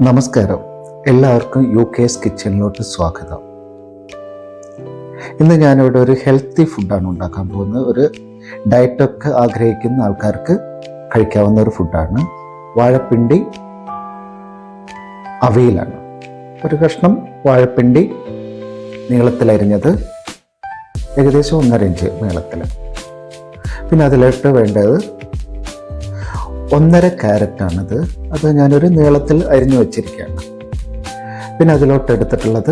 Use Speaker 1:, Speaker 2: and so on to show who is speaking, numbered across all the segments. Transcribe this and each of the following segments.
Speaker 1: നമസ്കാരം, എല്ലാവർക്കും UK's കിച്ചണിലോട്ട് സ്വാഗതം. ഇന്ന് ഞാനിവിടെ ഒരു ഹെൽത്തി ഫുഡാണ് ഉണ്ടാക്കാൻ പോകുന്നത്. ഒരു ഡയറ്റൊക്കെ ആഗ്രഹിക്കുന്ന ആൾക്കാർക്ക് കഴിക്കാവുന്ന ഒരു ഫുഡാണ്. വാഴപ്പിണ്ടി അവിയലാണ്. ഒരു കഷ്ണം വാഴപ്പിണ്ടി നീളത്തിലരിഞ്ഞത്, ഏകദേശം 1.5 ഇഞ്ച് നീളത്തിൽ. പിന്നെ അതിലോട്ട് വേണ്ടത് 1.5 ക്യാരറ്റാണിത്. അത് ഞാനൊരു നീളത്തിൽ അരിഞ്ഞു വെച്ചിരിക്കുകയാണ്. പിന്നെ അതിലോട്ട് എടുത്തിട്ടുള്ളത്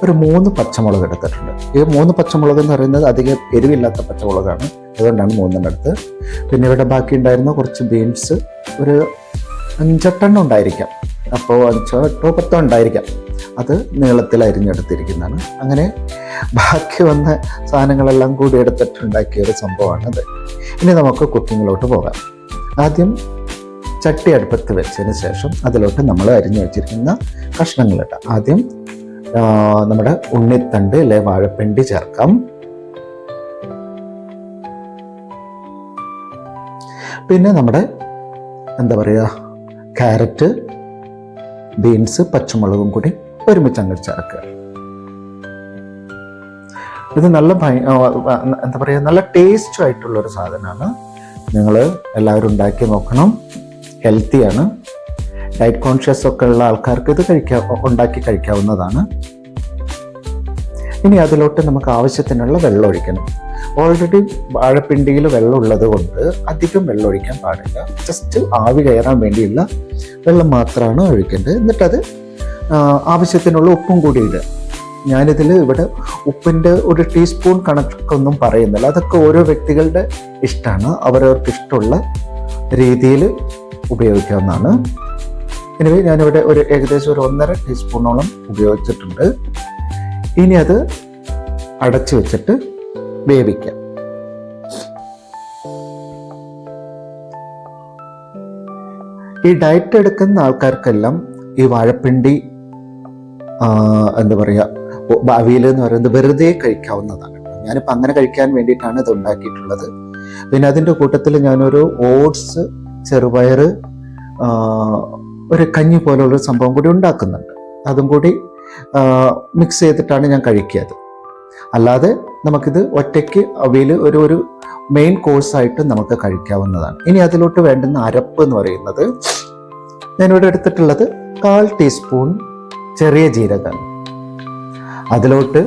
Speaker 1: ഒരു 3 പച്ചമുളക് എടുത്തിട്ടുണ്ട്. ഈ 3 പച്ചമുളക് എന്ന് പറയുന്നത് അധികം എരിവില്ലാത്ത പച്ചമുളകാണ്, അതുകൊണ്ടാണ് 3 എടുത്ത്. പിന്നെ ഇവിടെ ബാക്കി ഉണ്ടായിരുന്ന കുറച്ച് ബീൻസ്, ഒരു 5-8 ഉണ്ടായിരിക്കാം, അപ്പോൾ 5-10 ഉണ്ടായിരിക്കാം. അത് നീളത്തിൽ അരിഞ്ഞെടുത്തിരിക്കുന്നതാണ്. അങ്ങനെ ബാക്കി വന്ന സാധനങ്ങളെല്ലാം കൂടി എടുത്തിട്ടുണ്ടാക്കിയ ഒരു സംഭവമാണത്. ഇനി നമുക്ക് കുക്കിങ്ങിലോട്ട് പോകാം. ആദ്യം ചട്ടി അടുപ്പത്ത് വെച്ചതിന് ശേഷം അതിലോട്ട് നമ്മൾ അരിഞ്ഞു വെച്ചിരിക്കുന്ന കഷ്ണങ്ങളിടാം. ആദ്യം നമ്മുടെ ഉണ്ണിത്തണ്ട് അല്ലെ വാഴപ്പിണ്ടി ചേർക്കാം. പിന്നെ നമ്മുടെ ക്യാരറ്റ്, ബീൻസ്, പച്ചമുളകും കൂടി ഒരുമിച്ച് അങ്ങ് ചേർക്കുക. ഇത് നല്ല ടേസ്റ്റ് ആയിട്ടുള്ളൊരു സാധനമാണ്. നിങ്ങൾ എല്ലാവരും ഉണ്ടാക്കി നോക്കണം. ഹെൽത്തിയാണ്. ഡയറ്റ് കോൺഷ്യസ് ഒക്കെ ഉള്ള ആൾക്കാർക്ക് ഇത് ഉണ്ടാക്കി കഴിക്കാവുന്നതാണ്. ഇനി അതിലോട്ട് നമുക്ക് ആവശ്യത്തിനുള്ള വെള്ളം ഒഴിക്കണം. ഓൾറെഡി വാഴപ്പിണ്ടിയിൽ വെള്ളം ഉള്ളത് കൊണ്ട് അധികം വെള്ളം ഒഴിക്കാൻ പാടില്ല. ജസ്റ്റ് ആവി കയറാൻ വേണ്ടിയുള്ള വെള്ളം മാത്രമാണ് ഒഴിക്കേണ്ടത്. എന്നിട്ടത് ആവശ്യത്തിനുള്ള ഉപ്പും കൂടി ഇടുക. ഞാനിതിൽ ഇവിടെ ഉപ്പിൻ്റെ ഒരു ടീസ്പൂൺ കണക്കൊന്നും പറയുന്നില്ല. അതൊക്കെ ഓരോ വ്യക്തികളുടെ ഇഷ്ടമാണ്. അവരവർക്ക് ഇഷ്ടമുള്ള രീതിയിൽ ഉപയോഗിക്കാവുന്നതാണ്. എനിവേ ഞാനിവിടെ ഏകദേശം ഒരു 1.5 ടീസ്പൂണോളം ഉപയോഗിച്ചിട്ടുണ്ട്. ഇനി അത് അടച്ചു വെച്ചിട്ട് വേവിക്കാം. ഈ ഡയറ്റ് എടുക്കുന്ന ആൾക്കാർക്കെല്ലാം ഈ വാഴപ്പിണ്ടി അവിയൽ എന്ന് പറയുന്നത് വെറുതെ കഴിക്കാവുന്നതാണ്. ഞാനിപ്പോൾ അങ്ങനെ കഴിക്കാൻ വേണ്ടിയിട്ടാണ് ഇത് ഉണ്ടാക്കിയിട്ടുള്ളത്. പിന്നെ അതിൻ്റെ കൂട്ടത്തിൽ ഞാനൊരു ഓട്സ്, ചെറുപയർ, ഒരു കഞ്ഞി പോലുള്ളൊരു സംഭവം കൂടി ഉണ്ടാക്കുന്നുണ്ട്. അതും കൂടി മിക്സ് ചെയ്തിട്ടാണ് ഞാൻ കഴിക്കുക. അല്ലാതെ നമുക്കിത് ഒറ്റയ്ക്ക് അവിയൽ ഒരു മെയിൻ കോഴ്സായിട്ട് നമുക്ക് കഴിക്കാവുന്നതാണ്. ഇനി അതിലോട്ട് വേണ്ടുന്ന അരപ്പ് എന്ന് പറയുന്നത് ഞാനിവിടെ എടുത്തിട്ടുള്ളത് 1/4 ടീസ്പൂൺ ചെറിയ ജീരകം. അതിലോട്ട്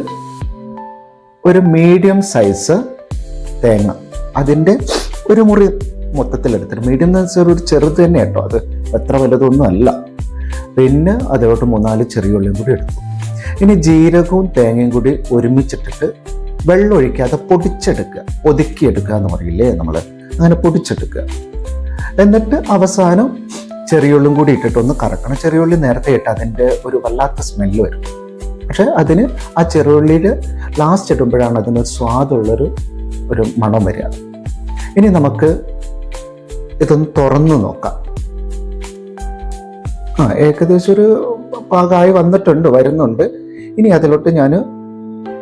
Speaker 1: ഒരു മീഡിയം സൈസ് തേങ്ങ, അതിൻ്റെ ഒരു മുറി മൊത്തത്തിലെടുത്തിട്ട്, മീഡിയം ഒരു ചെറുത് തന്നെ കേട്ടോ, അത് എത്ര വലുതൊന്നും അല്ല. പിന്നെ അതിലോട്ട് 3-4 ചെറിയ ഉള്ളിയും കൂടി എടുത്തു. ഇനി ജീരകവും തേങ്ങയും കൂടി ഒരുമിച്ചിട്ടിട്ട് വെള്ളം ഒഴിക്കാതെ പൊടിച്ചെടുക്കുക. ഒതുക്കിയെടുക്കുക എന്ന് പറയില്ലേ നമ്മൾ, അങ്ങനെ പൊടിച്ചെടുക്കുക. എന്നിട്ട് അവസാനം ചെറിയുള്ളും കൂടി ഇട്ടിട്ടൊന്ന് കറക്കണം. ചെറിയുള്ളി നേരത്തെ ഇട്ട് അതിൻ്റെ ഒരു വല്ലാത്ത സ്മെല്ല് വരും. പക്ഷെ അതിന് ആ ചെറിയുള്ളിയിൽ ലാസ്റ്റ് ഇടുമ്പോഴാണ് അതിനൊരു സ്വാദുള്ളൊരു മണം വരിക. ഇനി നമുക്ക് ഇതൊന്ന് തുറന്നു നോക്കാം. ഏകദേശം ഒരു പാകമായി വരുന്നുണ്ട്. ഇനി അതിലോട്ട് ഞാൻ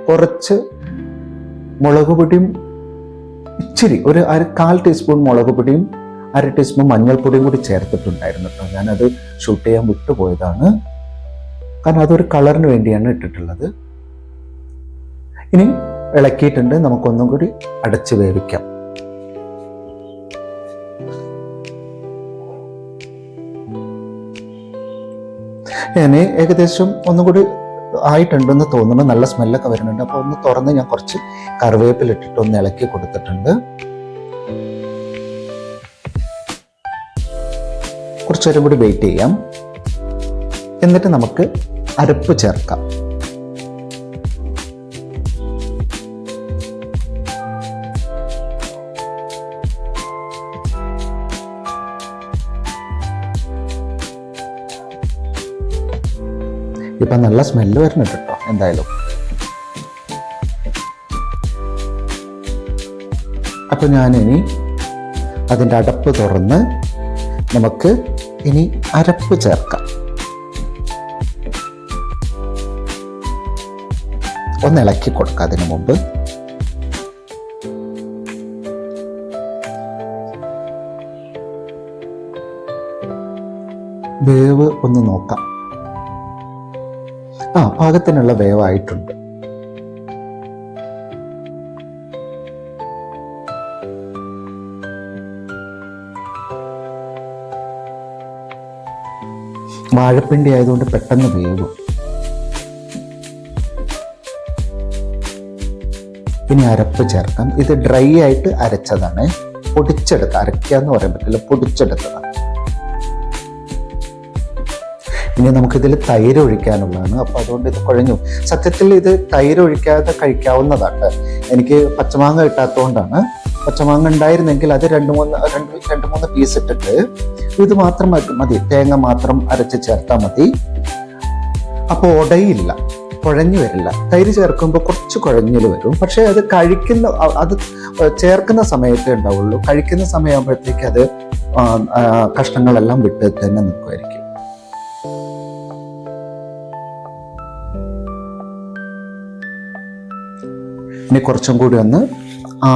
Speaker 1: കുറച്ച് മുളക് പൊടിയും, ഇച്ചിരി ഒരു 1/4 ടീസ്പൂൺ മുളക് പൊടിയും 1/2 ടീസ്പൂൺ മഞ്ഞൾപ്പൊടിയും കൂടി ചേർത്തിട്ടുണ്ടായിരുന്നു കേട്ടോ. ഞാനത് ഷൂട്ട് ചെയ്യാൻ വിട്ടുപോയതാണ്, കാരണം അതൊരു കളറിന് വേണ്ടിയാണ് ഇട്ടിട്ടുള്ളത്. ഇനി ഇളക്കിയിട്ടുണ്ട്. നമുക്കൊന്നും കൂടി അടച്ച് വേവിക്കാം. ഇനി ഏകദേശം ഒന്നും കൂടി ആയിട്ടുണ്ടെന്ന് തോന്നുന്നു. നല്ല സ്മെല്ലൊക്കെ വരുന്നുണ്ട്. അപ്പോൾ ഒന്ന് തുറന്ന് ഞാൻ കുറച്ച് കറിവേപ്പിലിട്ടിട്ട് ഒന്ന് ഇളക്കി കൊടുത്തിട്ടുണ്ട്. കുറച്ചേരം കൂടി വെയിറ്റ് ചെയ്യാം. എന്നിട്ട് നമുക്ക് അരപ്പ് ചേർക്കാം. ഇപ്പം നല്ല സ്മെല്ല് വരുന്നുണ്ട് കേട്ടോ. എന്തായാലും അപ്പം ഞാനിനി അതിൻ്റെ അടപ്പ് തുറന്ന് നമുക്ക് ഇനി അരപ്പ് ചേർക്കാം. ഒന്ന് ഇളക്കി കൊടുക്കാം. അതിനു മുമ്പ് വേവ് ഒന്ന് നോക്കാം. പാകത്തിനുള്ള വേവായിട്ടുണ്ട്. വാഴപ്പിണ്ടി ആയതുകൊണ്ട് പെട്ടെന്ന് വേവും. ഇനി അരപ്പ് ചേർക്കാം. ഇത് ഡ്രൈ ആയിട്ട് അരച്ചതാണ്, അരയ്ക്കാന്ന് പറയാൻ പറ്റില്ല, പൊടിച്ചെടുത്തതാണ്. ഇനി നമുക്കിതിൽ തൈര് ഒഴിക്കാനുള്ളതാണ്. അപ്പോൾ അതുകൊണ്ട് ഇത് കുഴഞ്ഞു. സത്യത്തിൽ ഇത് തൈര് ഒഴിക്കാതെ കഴിക്കാവുന്നതാണ്. എനിക്ക് പച്ചമാങ്ങ കിട്ടാത്തതുകൊണ്ടാണ്. പച്ചമാങ്ങ ഉണ്ടായിരുന്നെങ്കിൽ അത് രണ്ട് മൂന്ന് പീസ് ഇട്ടിട്ട് ഇത് മാത്രം മതി, തേങ്ങ മാത്രം അരച്ച് ചേർത്താൽ മതി. അപ്പോൾ ഉടയില്ല, കുഴഞ്ഞു വരില്ല. തൈര് ചേർക്കുമ്പോൾ കുറച്ച് കുഴഞ്ഞിൽ വരും. പക്ഷേ അത് ചേർക്കുന്ന സമയത്തേ ഉണ്ടാവുള്ളൂ. കഴിക്കുന്ന സമയമാകുമ്പോഴത്തേക്ക് അത് കഷ്ണങ്ങളെല്ലാം വിട്ട് തന്നെ നിൽക്കുമായിരിക്കും. ഇനി കുറച്ചും കൂടി ഒന്ന്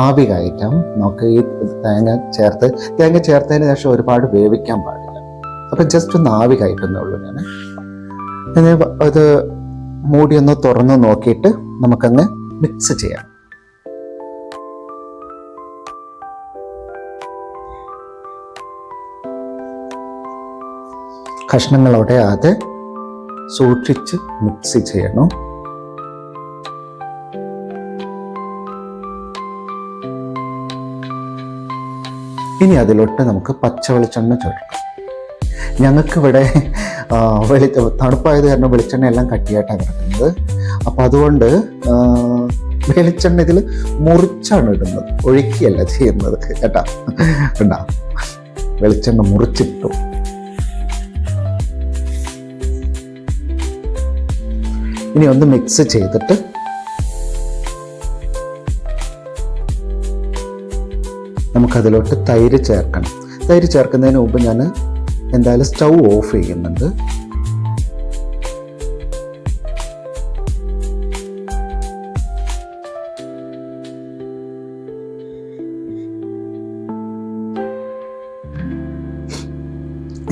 Speaker 1: ആവി കയറ്റാം. നമുക്ക് ഈ തേങ്ങ ചേർത്തതിന് ശേഷം ഒരുപാട് വേവിക്കാൻ പാടില്ല. അപ്പം ജസ്റ്റ് ഒന്ന് ആവി കയറ്റുന്നേ ഉള്ളൂ. ഞാൻ അത് മൂടി ഒന്ന് തുറന്ന് നോക്കിയിട്ട് നമുക്കങ്ങ് മിക്സ് ചെയ്യാം. കഷ്ണങ്ങളോടെ അത് സൂക്ഷിച്ച് മിക്സ് ചെയ്യണം. ഇനി അതിലോട്ട് നമുക്ക് പച്ച വെളിച്ചെണ്ണ ചേർക്കാം. ഞങ്ങൾക്കിവിടെ തണുപ്പായത് കാരണം വെളിച്ചെണ്ണ എല്ലാം കട്ടിയായിട്ടാണ് കിടക്കുന്നത്. അപ്പം അതുകൊണ്ട് വെളിച്ചെണ്ണ ഇതിൽ മുറിച്ചാണ് ഇടുന്നത്, ഒഴുക്കിയല്ല ചെയ്യുന്നത് കേട്ടാ. കണ്ടാ, വെളിച്ചെണ്ണ മുറിച്ചിട്ടു. ഇനി ഒന്ന് മിക്സ് ചെയ്തിട്ട് നമുക്കതിലോട്ട് തൈര് ചേർക്കണം. തൈര് ചേർക്കുന്നതിന് മുമ്പ് ഞാൻ എന്തായാലും സ്റ്റൗ ഓഫ് ചെയ്യുന്നുണ്ട്.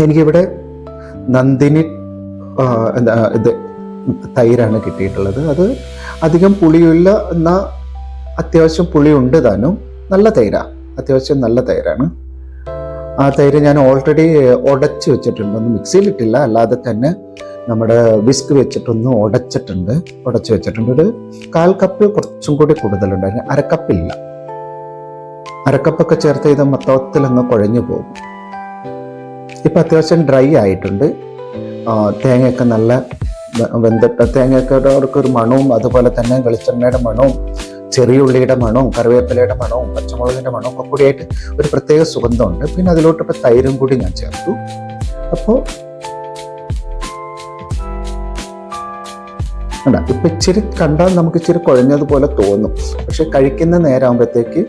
Speaker 1: എനിക്കിവിടെ നന്ദിനി ഇത് തൈരാണ് കിട്ടിയിട്ടുള്ളത്. അത് അധികം പുളിയുള്ള എന്നാൽ അത്യാവശ്യം പുളിയുണ്ട് താനും. നല്ല തൈരാണ്, അത്യാവശ്യം നല്ല തൈരാണ്. ആ തൈര് ഞാൻ ഓൾറെഡി ഉടച്ച് വെച്ചിട്ടുണ്ട്. ഒന്ന് മിക്സിയിലിട്ടില്ല, അല്ലാതെ തന്നെ നമ്മുടെ വിസ്ക് വെച്ചിട്ടൊന്ന് ഉടച്ച് വെച്ചിട്ടുണ്ട്. ഒരു 1/4 കപ്പ് കുറച്ചും കൂടി കൂടുതലുണ്ടായിരുന്നു, അരക്കപ്പില്ല. അരക്കപ്പൊക്കെ ചേർത്ത് ഇത് മൊത്തത്തിൽ അങ്ങ് കുഴഞ്ഞു പോകും. ഇപ്പം അത്യാവശ്യം ഡ്രൈ ആയിട്ടുണ്ട്. തേങ്ങയൊക്കെ നല്ല വെന്തിട്ട്, തേങ്ങയൊക്കെ ഒരു മണവും അതുപോലെ തന്നെ വെളിച്ചെണ്ണയുടെ മണവും ചെറിയ ഉള്ളിയുടെ മണവും കറിവേപ്പിലയുടെ മണവും പച്ചമുളകിൻ്റെ മണവും ഒക്കെ കൂടിയായിട്ട് ഒരു പ്രത്യേക സുഗന്ധമുണ്ട്. പിന്നെ അതിലോട്ട് ഇപ്പോൾ തൈരും കൂടി ഞാൻ ചേർത്തു. അപ്പോൾ ഇപ്പം ഇച്ചിരി കണ്ടാൽ നമുക്ക് ഇച്ചിരി കുഴഞ്ഞതുപോലെ തോന്നും. പക്ഷെ കഴിക്കുന്ന നേരമാകുമ്പോഴത്തേക്ക്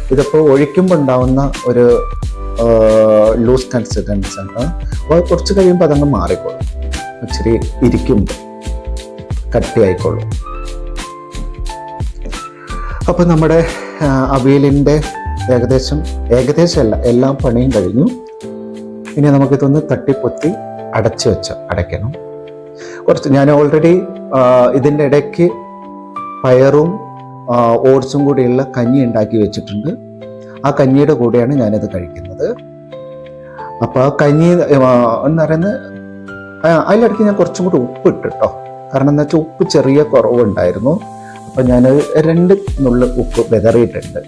Speaker 1: ഇതിപ്പോൾ ഒഴിക്കുമ്പോൾ ഉണ്ടാവുന്ന ഒരു ലൂസ് കൺസിസ്റ്റൻസി ആണ്. അപ്പോൾ കുറച്ച് കഴിയുമ്പോൾ അതങ്ങ് മാറിക്കോളും. ഇച്ചിരി ഇരിക്കുമ്പോൾ കട്ടിയായിക്കോളും. അപ്പോൾ നമ്മുടെ അവിയലിൻ്റെ ഏകദേശമല്ല എല്ലാം പണിയും കഴിഞ്ഞു. ഇനി നമുക്കിതൊന്ന് തട്ടിപ്പൊത്തി അടയ്ക്കണം. ഞാൻ ഓൾറെഡി ഇതിൻ്റെ ഇടയ്ക്ക് പയറും ഓട്സും കൂടിയുള്ള കഞ്ഞി ഉണ്ടാക്കി വെച്ചിട്ടുണ്ട്. ആ കഞ്ഞിയുടെ കൂടെയാണ് ഞാനിത് കഴിക്കുന്നത്. അപ്പോൾ ആ കഞ്ഞി എന്ന് പറയുന്നത് അതിലിടയ്ക്ക് ഞാൻ കുറച്ചും കൂടി ഉപ്പ് ഇട്ടിട്ടോ. കാരണം എന്താ വെച്ചാൽ ഉപ്പ് ചെറിയ കുറവുണ്ടായിരുന്നു. അപ്പം ഞാൻ 2 നുള്ള് ഉപ്പ് വിതറിയിട്ടുണ്ട്.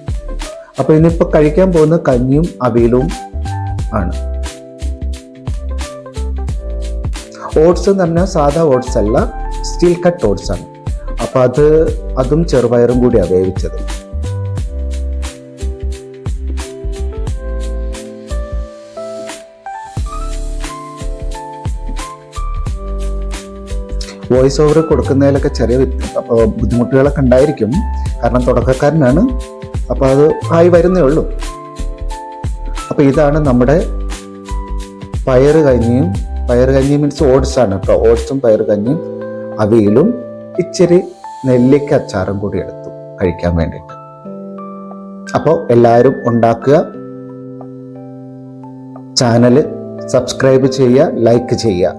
Speaker 1: അപ്പോൾ ഇനിയിപ്പോൾ കഴിക്കാൻ പോകുന്ന കഞ്ഞിയും അവിയലും ആണ്. ഓട്സ് എന്ന് പറഞ്ഞാൽ സാധാ ഓട്സ് അല്ല, സ്റ്റീൽ കട്ട് ഓട്സ് ആണ്. അപ്പോൾ അതും ചെറുപയറും കൂടിയാണ് വേവിച്ചത്. വോയിസ് ഓവർ കൊടുക്കുന്നതിലൊക്കെ ചെറിയ ബുദ്ധിമുട്ടുകളൊക്കെ ഉണ്ടായിരിക്കും. കാരണം തുടക്കക്കാരനാണ്. അപ്പോൾ അത് ആയി വരുന്നേ ഉള്ളൂ. അപ്പോൾ ഇതാണ് നമ്മുടെ പയറ് കഞ്ഞി മീൻസ് ഓട്സ് ആണ് കേട്ടോ. ഓട്സും പയറ് കഞ്ഞിയും അവിയലും ഇച്ചിരി നെല്ലിക്ക അച്ചാറും കൂടി എടുത്തു കഴിക്കാൻ വേണ്ടിയിട്ട്. അപ്പോൾ എല്ലാവരും ഉണ്ടാക്കുക. ചാനൽ സബ്സ്ക്രൈബ് ചെയ്യുക, ലൈക്ക് ചെയ്യുക.